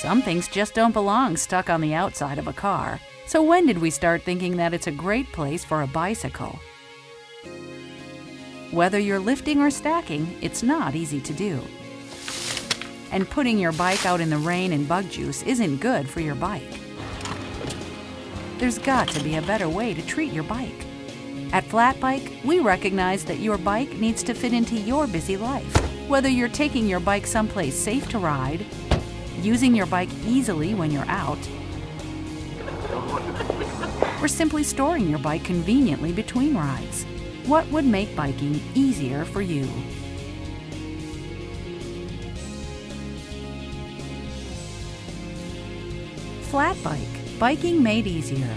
Some things just don't belong stuck on the outside of a car. So when did we start thinking that it's a great place for a bicycle? Whether you're lifting or stacking, it's not easy to do. And putting your bike out in the rain and bug juice isn't good for your bike. There's got to be a better way to treat your bike. At Flatbike, we recognize that your bike needs to fit into your busy life. Whether you're taking your bike someplace safe to ride, using your bike easily when you're out, or simply storing your bike conveniently between rides. What would make biking easier for you? Flatbike, biking made easier.